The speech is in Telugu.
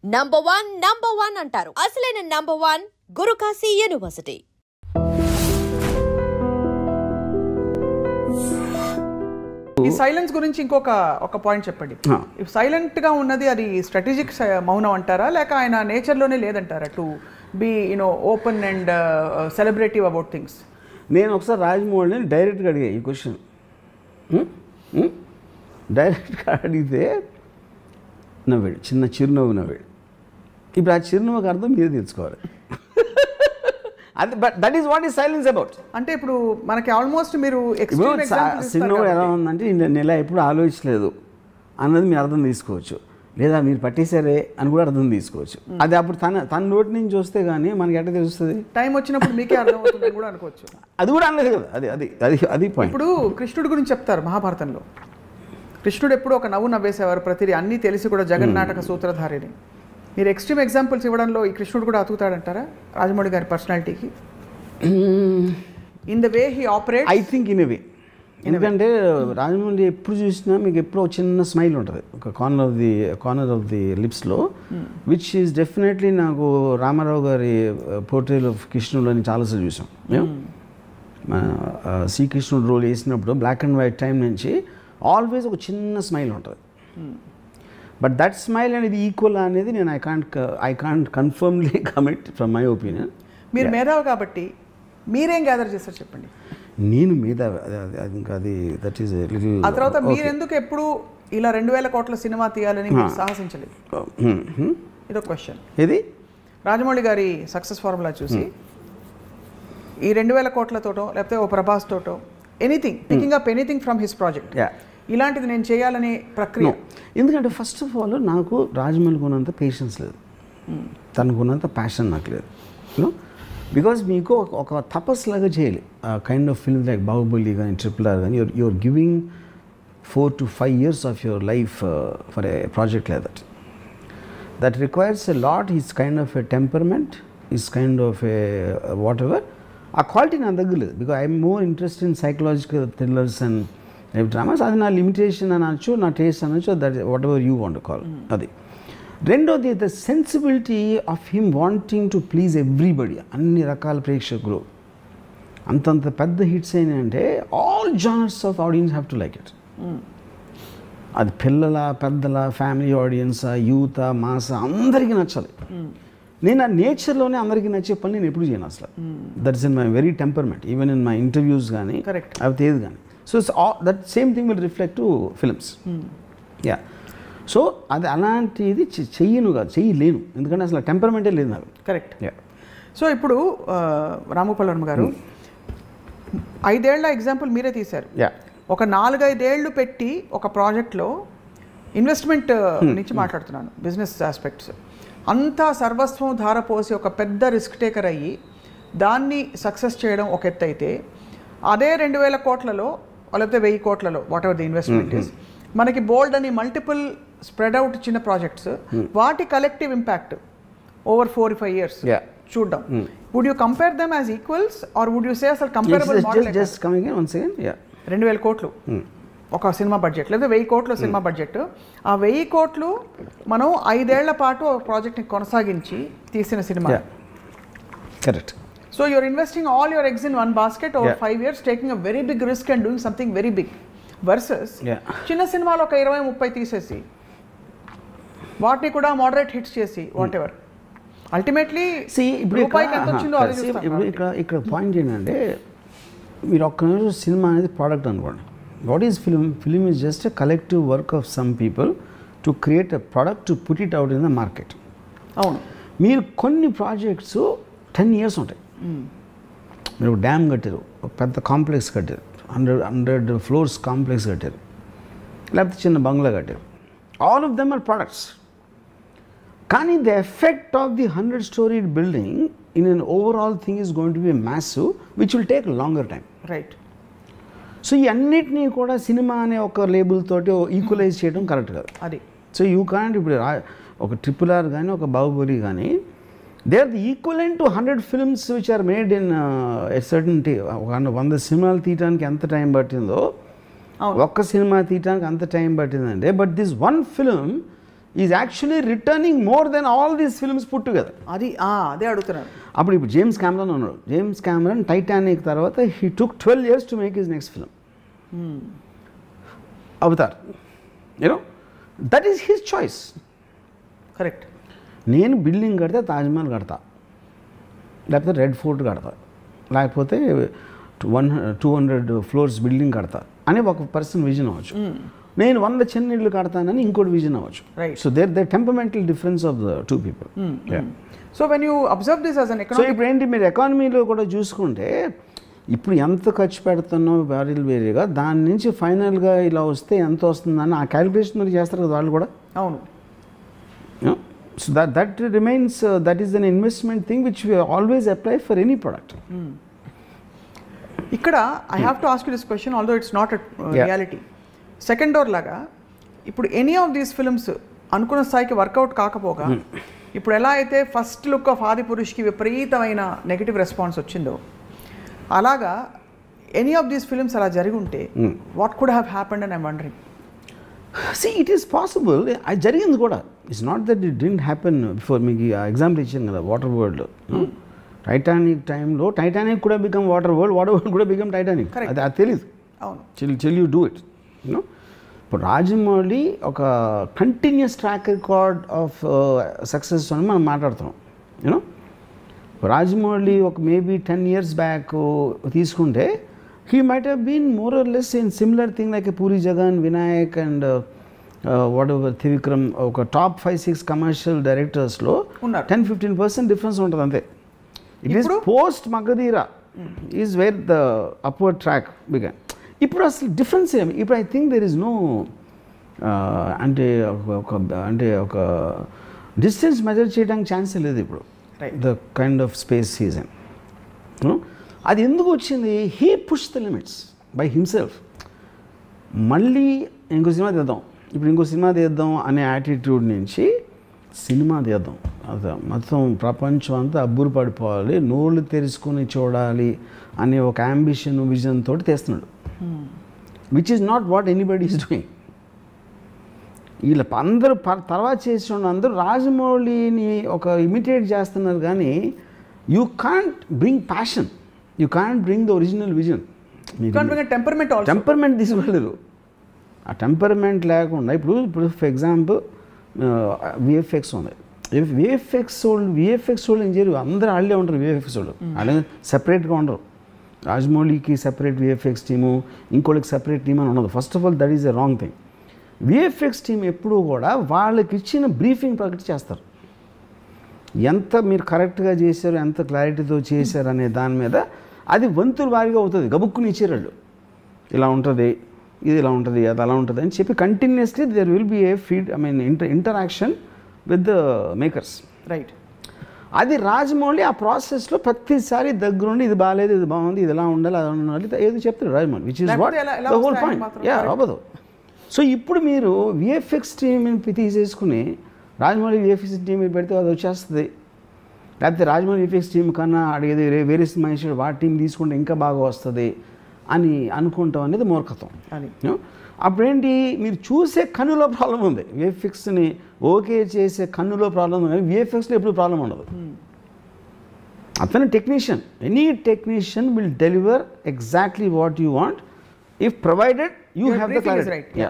నంబర్ వన్ అంటారు. అసలైన నంబర్ వన్ గురుకాశీ యూనివర్సిటీ. ఈ సైలెన్స్ గురించి ఒక పాయింట్ చెప్పండి. సైలెంట్ గా ఉన్నది అది స్ట్రాటజిక్ మౌనం అంటారా, లేక ఆయన నేచర్ లోనే లేదంటారా to be open and celebrative about things? నేను ఒకసారి రాజమౌళిని డైరెక్ట్గా అడిగా ఈ క్వశ్చన్. డైరెక్ట్గా అడిగితే నవ్వాడు, చిన్న చిరునవ్వు నవ్వాడు. ఇప్పుడు ఆ చిరునవ్వుకి అర్థం మీరు తెలుసుకోవాలి. అది but that is what is silence about. అంటే ఇప్పుడు మనకి ఆల్మోస్ట్ మీరు చిరునవ్వు ఎలా ఉందంటే నేను ఇలా ఎప్పుడు ఆలోచించలేదు అన్నది మీరు అర్థం తీసుకోవచ్చు, లేదా మీరు పట్టేశారే అని కూడా అర్థం తీసుకోవచ్చు. అది అప్పుడు తన నోటి నుంచి వస్తే కానీ మనకి ఎట్లా తెలుస్తుంది? టైం వచ్చినప్పుడు మీకే అర్థం అవుతుంది కూడా అనుకోవచ్చు. అది కూడా అనలేదు కదా, అది పాయింట్. ఇప్పుడు కృష్ణుడి గురించి చెప్తారు మహాభారతంలో. కృష్ణుడు ఎప్పుడు ఒక నవ్వు నవ్వేసేవారు ప్రతిదీ, అన్నీ తెలిసి కూడా జగన్నాటక సూత్రధారిని. మీరు ఎక్స్ట్రీమ్ ఎగ్జాంపుల్స్ ఇవ్వడంలో ఈ కృష్ణుడు కూడా అతుకుతాడంటారా రాజమౌళి గారి పర్సనాలిటీకి? In the way he operate I think in a way. ఎందుకంటే రాజమౌళి ఎప్పుడు చూసినా మీకు ఎప్పుడో చిన్న స్మైల్ ఉంటుంది ఒక కార్నర్ ఆఫ్ ది లిప్స్లో, విచ్ ఈస్ డెఫినెట్లీ నాకు రామారావు గారి పోర్ట్రేల్ ఆఫ్ కృష్ణుడు అని చాలాసార్లు చూసాం మేము. శ్రీకృష్ణుడు రోల్ వేసినప్పుడు బ్లాక్ అండ్ వైట్ టైం నుంచి ఆల్వేస్ ఒక చిన్న స్మైల్ ఉంటుంది. బట్ దట్ స్మైల్ అనేది ఈక్వల్ అనేది నేను I can't కన్ఫర్మ్లీ commit from my opinion. మీరు మేధావి కాబట్టి మీరేం గ్యాదర్ చేస్తారు చెప్పండి. నేను మేధావి ఇంకా అది దట్ ఈస్ లిటిల్. ఆ తర్వాత మీరు ఎందుకు ఎప్పుడు ఇలా 2000 కోట్ల సినిమా తీయాలని మీరు సాహసించలేదు? ఇదొక క్వశ్చన్. ఇది రాజమౌళి గారి సక్సెస్ ఫార్ములా చూసి ఈ 2000 కోట్లతోటో లేకపోతే ఓ ప్రభాస్ తోటో anything picking up anything from his project ఇలాంటిది నేను చేయాలనే ప్రక్రియ. ఎందుకంటే ఫస్ట్ ఆఫ్ ఆల్ నాకు రాజమౌళికి ఉన్నంత పేషెన్స్ లేదు, తనకున్నంత ప్యాషన్ నాకు లేదు. బికాజ్ మీకు ఒక తపస్సులాగా చేయాలి kind of film like Baahubali కానీ RRR కానీ. You're giving 4 to 5 years of your life for a project like that requires a lot. Is kind of a temperament, is kind of a whatever. ఆ క్వాలిటీ నా దగ్గర లేదు. Because I'm more interest in psychological thrillers and dramas. అది నా లిమిటేషన్ అనొచ్చు, నా టేస్ట్ అనొచ్చు, that whatever you want call అది. రెండోది the sensibility of him wanting to please everybody, అన్ని రకాల ప్రేక్షకులు. అంతంత పెద్ద హిట్స్ అయినాయంటే all genres of audience have to like it. అది పిల్లల, పెద్దల, ఫ్యామిలీ ఆడియన్స్, యూత్, మాస్ అందరికీ నచ్చాలి. నేను ఆ నేచర్లోనే అందరికీ నచ్చే పని నేను ఎప్పుడు చేయను అసలు. That's in my very temperament, even in my interviews కానీ అవి ఏది కానీ. So that same thing will reflect to films. Yeah, so అది అలాంటిది చెయ్యలేను, ఎందుకంటే అసలు టెంపర్మెంటే లేదు నాకు. కరెక్ట్. సో ఇప్పుడు రామగోపాల్ వర్మ గారు 5 ఏళ్ల ఎగ్జాంపుల్ మీరే తీశారు. ఒక 4-5 ఏళ్ళు పెట్టి ఒక ప్రాజెక్ట్లో ఇన్వెస్ట్మెంట్ నుంచి మాట్లాడుతున్నాను, బిజినెస్ ఆస్పెక్ట్స్ అంతా సర్వస్వం ధారపోసి ఒక పెద్ద రిస్క్ టేకర్ అయ్యి దాన్ని సక్సెస్ చేయడం ఒక ఎత్తు అయితే, అదే 2000 కోట్లలో లేకపోతే 1000 కోట్లలో whatever the investment is, మనకి బోల్డ్ అని మల్టిపుల్ స్ప్రెడ్ అవుట్ చిన్న ప్రాజెక్ట్స్, వాటి కలెక్టివ్ ఇంపాక్ట్ ఓవర్ 4-5 years చూద్దాం. Would you compare them as equals or would you say అసలు కంపేరబుల్ మోడల్? 2000 కోట్లు ఒక సినిమా బడ్జెట్, లేదా 1000 కోట్లు సినిమా బడ్జెట్. ఆ 1000 కోట్లు మనం 5 ఏళ్ల పాటు ఒక ప్రాజెక్ట్ని కొనసాగించి తీసిన cinema. Correct. So you're investing all your eggs in one basket over 5 years, taking a very big risk and doing something very big. Versus చిన్న సినిమాలో ఒక 20-30 తీసేసి వాటిని కూడా మోడరేట్ హిట్స్ చేసి వాట్ ఎవర్ అల్టిమేట్లీ రూపాయికి ఎంత వచ్చిందో అది చూస్తాం. ఇక్కడ పాయింట్ ఏంటంటే, మీరు ఒక్క సినిమా అనేది ప్రోడక్ట్ అనుకోండి. What is film? Film is just a collective work of some people to create a product to put it out in the market. అవును. మీరు కొన్ని ప్రాజెక్ట్స్ 10 years ఉంటాయి. మీరు డ్యామ్ కట్టారు, ఒక పెద్ద కాంప్లెక్స్ కట్టారు, 100 floors కాంప్లెక్స్ కట్టారు, లేకపోతే చిన్న బంగ్లా కట్టారు. All of them are products. కానీ the effect of the 100-story building in an overall thing is going to be massive which will take longer time. Right. So ఈ అన్నిటినీ కూడా సినిమా అనే ఒక లేబుల్ తోటి ఈక్వలైజ్ చేయడం కరెక్ట్ కాదు అది. So you can't. ఇప్పుడు ఒక RRR కానీ ఒక బాహుబలి కానీ they are the equivalent to 100 films which are made in a certain 100 సినిమాలు తీయడానికి ఎంత టైం పట్టిందో ఒక్క సినిమా తీయడానికి అంత time పట్టిందంటే, but this one film is actually returning more than all these films put together. అదే అడుగుతున్నాను. అప్పుడు ఇప్పుడు జేమ్స్ కెమెరాన్ ఉన్నాడు. జేమ్స్ కెమెరాన్ టైటానిక్ తర్వాత he took 12 years to make his next film Avatar. You know that is his choice. Correct. నేను బిల్డింగ్ కడితే తాజ్మహల్ కడతా, లేకపోతే రెడ్ ఫోర్ట్ కడతా, లేకపోతే 200 floors బిల్డింగ్ కడతా అని ఒక పర్సన్ విజన్ అవ్వచ్చు. నేను 100 చిన్న ఇళ్ళు కడతానని ఇంకోటి విజన్ అవ్వచ్చు. So there temperamental difference of the two people. So when you observe this as an so ఇప్పుడు ఏంటి, మీరు ఎకానమీలో కూడా చూసుకుంటే ఇప్పుడు ఎంత ఖర్చు పెడుతున్నావు వేరేగా, దాని నుంచి ఫైనల్గా ఇలా వస్తే ఎంత వస్తుందని ఆ క్యాలిక్యులేషన్ మీరు చేస్తారు కదా వాళ్ళు కూడా. అవును. So that remains, that is an investment thing which we always apply for any product. ఇక్కడ I have to ask you this question, although it's not reality. Second door లాగా ఇప్పుడు ఎనీ ఆఫ్ దీస్ ఫిల్మ్స్ అనుకున్న స్థాయికి వర్కౌట్ కాకపోగా ఇప్పుడు ఎలా అయితే ఫస్ట్ లుక్ ఆఫ్ ఆదిపురుష్కి విపరీతమైన నెగిటివ్ రెస్పాన్స్ వచ్చిందో, అలాగా ఎనీ ఆఫ్ దీస్ ఫిల్మ్స్ అలా జరిగి ఉంటే what could have happened and I'm wondering. See, it is possible. అది జరిగింది కూడా. It's not that it didn't happen before. మీకు ఎగ్జాంపుల్ ఇచ్చాను కదా వాటర్ వరల్డ్. టైటానిక్ టైంలో టైటానిక్ కూడా become water world, water world కూడా బికమ్ టైటానిక్. అది తెలీదు. అవును. Chill you do it. You know ఇప్పుడు రాజమౌళి ఒక continuous track record of success అని మనం మాట్లాడుతున్నాం. యూనో రాజమౌళి ఒక మేబీ 10 years బ్యాక్ తీసుకుంటే he might have been more or less in similar thing like a Puri Jagan, Vinayak and whatever Thivikram, oka top 5-6 commercial directors lo 10-15% difference untadi ante. It is post Magadira is where the upward track began. Ippudu asalu difference em, ippudu I think there is no ante oka distance measure cheyadam chance ledhu ippudu. The kind of space he is in. You know, అది ఎందుకు వచ్చింది? He push the limits by himself. మళ్ళీ ఇంకో సినిమా తీద్దాం, ఇప్పుడు ఇంకో సినిమా తీద్దాం అనే యాటిట్యూడ్ నుంచి సినిమా తీద్దాం, అదే మొత్తం ప్రపంచం అంతా అబ్బురు పడిపోవాలి, నోళ్ళు తెరుచుకొని చూడాలి అనే ఒక అంబిషన్ విజన్ తోటి తీస్తున్నాడు. Which is not what anybody is doing. వీళ్ళ అందరూ తర్వాత చేసిన అందరూ రాజమౌళిని ఒక ఇమిటేట్ చేస్తున్నారు, కానీ you can't bring passion, you can't bring the original vision. Temperament తీసుకెళ్ళరు. ఆ టెంపర్మెంట్ లేకుండా ఇప్పుడు ఫర్ ఎగ్జాంపుల్ విఎఫ్ఎక్స్ ఉంది. విఎఫ్ఎక్స్ వాళ్ళు ఏం చేయరు, అందరూ వాళ్ళే ఉంటారు. విఎఫ్ఎక్స్ వాళ్ళు వాళ్ళే సెపరేట్గా ఉండరు. రాజమౌళికి సెపరేట్ విఎఫ్ఎక్స్ టీము, ఇంకోళ్ళకి సెపరేట్ టీమ్ అని ఉండదు. First of all that is a wrong thing. VFX team ఎప్పుడూ కూడా వాళ్ళకి ఇచ్చిన బ్రీఫింగ్ ప్రకటి చేస్తారు. ఎంత మీరు కరెక్ట్గా చేశారు, ఎంత క్లారిటీతో చేశారు అనే దాని మీద అది వంతుల వారిగా అవుతుంది. గబుక్కుని ఇచ్చేరాళ్ళు ఇలా ఉంటుంది, ఇది ఇలా ఉంటుంది, అది అలా ఉంటుంది అని చెప్పి continuously there will be a interaction with the makers. Right. అది రాజమౌళి ఆ ప్రాసెస్లో ప్రతిసారి దగ్గరుండి ఇది బాగాలేదు, ఇది బాగుంది, ఇది ఎలా ఉండాలి, అది ఉండాలి ఏదో చెప్తారు Rajamouli, which is what the whole point. అవ్వదు. సో ఇప్పుడు మీరు విఎఫ్ఎక్స్ టీమ్ తీసేసుకుని రాజమౌళి విఎఫ్ఎక్స్ టీమ్ పెడితే అది వచ్చేస్తుంది. లేకపోతే రాజమౌళి విఎఫ్ఎక్స్ టీం కన్నా అడిగేది వేరే సినిమా ఇచ్చాడు వాటి టీం తీసుకుంటే ఇంకా బాగా వస్తుంది అని అనుకుంటాం అనేది మూర్ఖత్వం. అప్పుడేంటి, మీరు చూసే కన్నులో ప్రాబ్లం ఉంది. విఎఫ్ఎక్స్ని ఓకే చేసే కన్నులో ప్రాబ్లం ఉంది, కానీ విఎఫ్ఎక్స్లో ఎప్పుడు ప్రాబ్లం ఉండదు. అతను technician, any technician will deliver exactly what you want if provided you have the clarity.